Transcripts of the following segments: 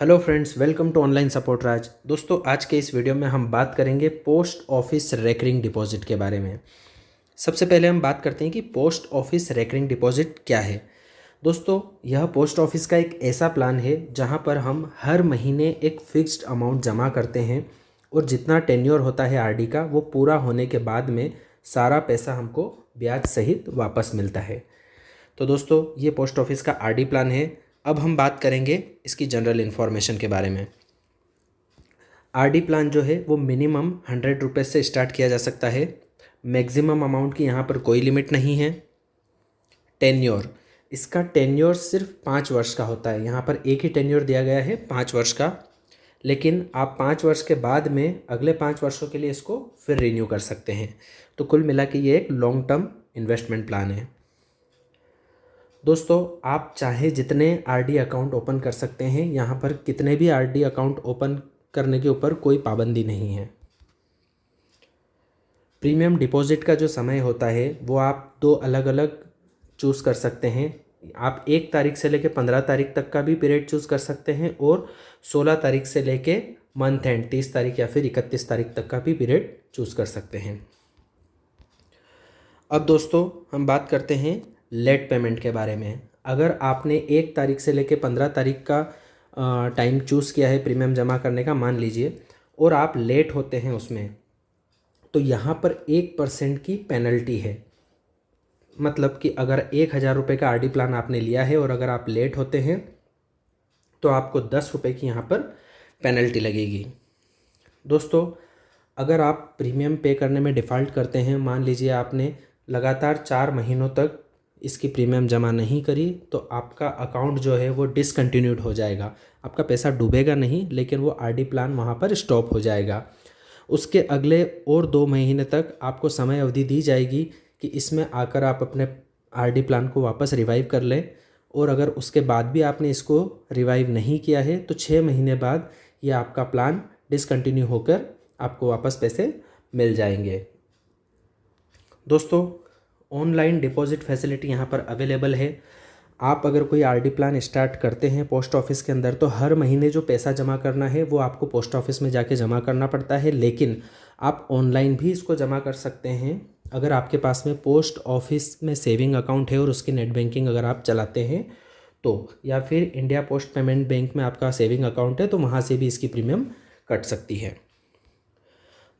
Hello friends, welcome to online support Raj. दोस्तों, आज के इस वीडियो में हम बात करेंगे पोस्ट ऑफिस रेकरिंग डिपॉजिट के बारे में। सबसे पहले हम बात करते हैं कि पोस्ट ऑफिस रेकरिंग डिपॉजिट क्या है। दोस्तों, यह पोस्ट ऑफिस का एक ऐसा प्लान है जहां पर हम हर महीने एक फिक्स्ड अमाउंट जमा करते हैं और जितना टेन्योर होता है आरडी का, वो पूरा होने के बाद में सारा पैसा हमको ब्याज सहित वापस मिलता है। तो दोस्तों, ये पोस्ट ऑफिस का आरडी प्लान है। अब हम बात करेंगे इसकी जनरल इन्फॉर्मेशन के बारे में। आरडी प्लान जो है वो मिनिमम 100 रुपये से स्टार्ट किया जा सकता है। मैक्सिमम अमाउंट की यहाँ पर कोई लिमिट नहीं है। टेन्योर, इसका टेन्योर सिर्फ 5 वर्ष का होता है। यहाँ पर एक ही टेन्योर दिया गया है 5 वर्ष का, लेकिन आप 5 वर्ष के बाद में अगले 5 वर्षों के लिए इसको फिर रिन्यू कर सकते हैं। तो कुल मिला के ये एक लॉन्ग टर्म इन्वेस्टमेंट प्लान है। दोस्तों, आप चाहे जितने आरडी अकाउंट ओपन कर सकते हैं। यहाँ पर कितने भी आरडी अकाउंट ओपन करने के ऊपर कोई पाबंदी नहीं है। प्रीमियम डिपॉजिट का जो समय होता है वो आप दो अलग अलग चूज़ कर सकते हैं। आप 1 तारीख से लेकर 15 तारीख तक का भी पीरियड चूज़ कर सकते हैं और 16 तारीख से लेके मंथ एंड 30 तारीख या फिर 31 तारीख तक का भी पीरियड चूज़ कर सकते हैं। अब दोस्तों, हम बात करते हैं लेट पेमेंट के बारे में। अगर आपने 1 तारीख से लेकर 15 तारीख का टाइम चूज़ किया है प्रीमियम जमा करने का, मान लीजिए, और आप लेट होते हैं उसमें, तो यहाँ पर 1% की पेनल्टी है। मतलब कि अगर 1,000 रुपये का आरडी प्लान आपने लिया है और अगर आप लेट होते हैं तो आपको 10 रुपये की यहाँ पर पेनल्टी लगेगी। दोस्तों, अगर आप प्रीमियम पे करने में डिफ़ॉल्ट करते हैं, मान लीजिए आपने लगातार 4 महीनों तक इसकी प्रीमियम जमा नहीं करी, तो आपका अकाउंट जो है वो डिसकंटिन्यूड हो जाएगा। आपका पैसा डूबेगा नहीं, लेकिन वो आरडी प्लान वहाँ पर स्टॉप हो जाएगा। उसके अगले और 2 महीने तक आपको समय अवधि दी जाएगी कि इसमें आकर आप अपने आरडी प्लान को वापस रिवाइव कर लें। और अगर उसके बाद भी आपने इसको रिवाइव नहीं किया है तो 6 महीने बाद ये आपका प्लान डिसकंटिन्यू होकर आपको वापस पैसे मिल जाएंगे। दोस्तों, ऑनलाइन डिपॉजिट फैसिलिटी यहाँ पर अवेलेबल है। आप अगर कोई आरडी प्लान स्टार्ट करते हैं पोस्ट ऑफिस के अंदर, तो हर महीने जो पैसा जमा करना है वो आपको पोस्ट ऑफिस में जाके जमा करना पड़ता है, लेकिन आप ऑनलाइन भी इसको जमा कर सकते हैं। अगर आपके पास में पोस्ट ऑफिस में सेविंग अकाउंट है और उसकी नेट बैंकिंग अगर आप चलाते हैं तो, या फिर इंडिया पोस्ट पेमेंट बैंक में आपका सेविंग अकाउंट है तो वहाँ से भी इसकी प्रीमियम कट सकती है।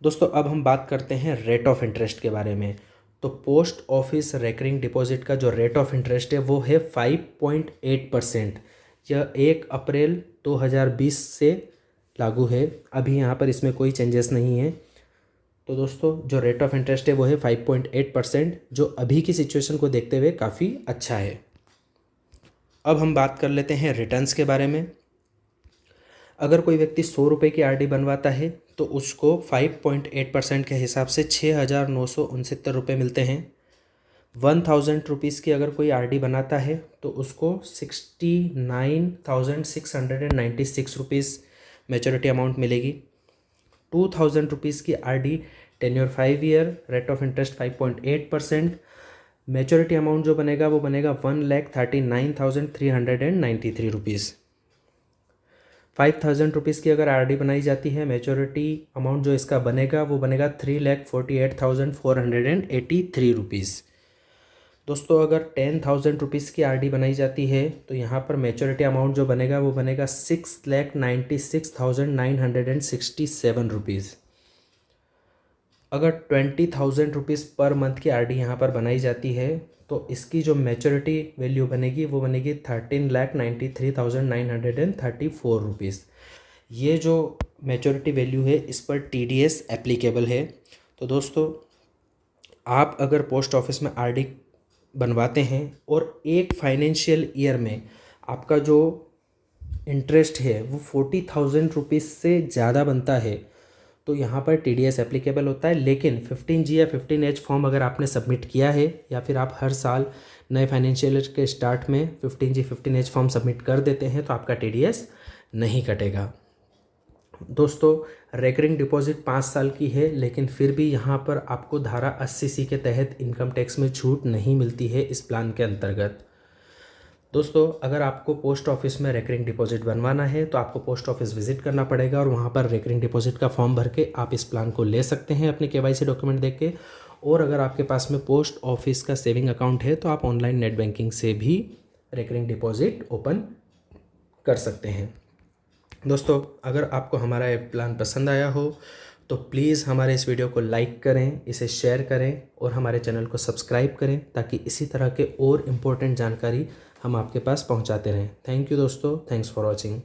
दोस्तों, अब हम बात करते हैं रेट ऑफ इंटरेस्ट के बारे में। तो पोस्ट ऑफिस रेकरिंग डिपॉजिट का जो रेट ऑफ इंटरेस्ट है वो है 5.8%। यह 1 अप्रैल 2020 से लागू है। अभी यहाँ पर इसमें कोई चेंजेस नहीं है। तो दोस्तों, जो रेट ऑफ इंटरेस्ट है वो है 5.8%, जो अभी की सिचुएशन को देखते हुए काफ़ी अच्छा है। अब हम बात कर लेते हैं रिटर्न्स के बारे में। अगर कोई व्यक्ति 100 रुपये की आरडी बनवाता है तो उसको 5.8% के हिसाब से 6,969 मिलते हैं। 1,000 रुपीज़ की अगर कोई आरडी बनाता है तो उसको 69,696 मैच्योरिटी अमाउंट मिलेगी। 2,000 रुपीज़ की RD tenure 5 year, rate of interest 5.8%, maturity amount जो बनेगा वो बनेगा 1,39,393 रुपीज़। 5,000 रुपीज़ की अगर आरडी बनाई जाती है, मैच्योरिटी अमाउंट जो इसका बनेगा वो बनेगा 3,48,483 रुपीज़। दोस्तों, अगर 10,000 रुपीज़ की आरडी बनाई जाती है तो यहाँ पर मैच्योरिटी अमाउंट जो बनेगा वो बनेगा 6,96,967 रुपीज़। अगर 20,000 रुपीज़ पर मंथ की आरडी यहाँ पर बनाई जाती है तो इसकी जो मैच्योरिटी वैल्यू बनेगी वो बनेगी 13,93,934 रुपीज़। ये जो मैच्योरिटी वैल्यू है इस पर टीडीएस एप्लीकेबल है। तो दोस्तों, आप अगर पोस्ट ऑफिस में आरडी बनवाते हैं और एक फाइनेंशियल ईयर में आपका जो इंटरेस्ट है वो 40,000 रुपीज़ से ज़्यादा बनता है तो यहाँ पर टीडीएस एप्लीकेबल होता है। लेकिन 15G या 15H फॉर्म अगर आपने सबमिट किया है या फिर आप हर साल नए फाइनेंशियल ईयर के स्टार्ट में 15G 15H फॉर्म सबमिट कर देते हैं तो आपका टीडीएस नहीं कटेगा। दोस्तों, रेकरिंग डिपॉजिट 5 साल की है, लेकिन फिर भी यहाँ पर आपको धारा 80C के तहत इनकम टैक्स में छूट नहीं मिलती है इस प्लान के अंतर्गत। दोस्तों, अगर आपको पोस्ट ऑफिस में रेकरिंग डिपॉजिट बनवाना है तो आपको पोस्ट ऑफिस विजिट करना पड़ेगा और वहाँ पर रेकरिंग डिपॉजिट का फॉर्म भर के आप इस प्लान को ले सकते हैं अपने KYC डॉक्यूमेंट देख के। और अगर आपके पास में पोस्ट ऑफिस का सेविंग अकाउंट है तो आप ऑनलाइन नेट बैंकिंग से भी रेकरिंग डिपॉजिट ओपन कर सकते हैं। दोस्तों, अगर आपको हमारा ये प्लान पसंद आया हो तो प्लीज़ हमारे इस वीडियो को लाइक करें, इसे शेयर करें और हमारे चैनल को सब्सक्राइब करें ताकि इसी तरह के और इम्पोर्टेंट जानकारी हम आपके पास पहुंचाते रहें। थैंक यू दोस्तों, थैंक्स फॉर वॉचिंग।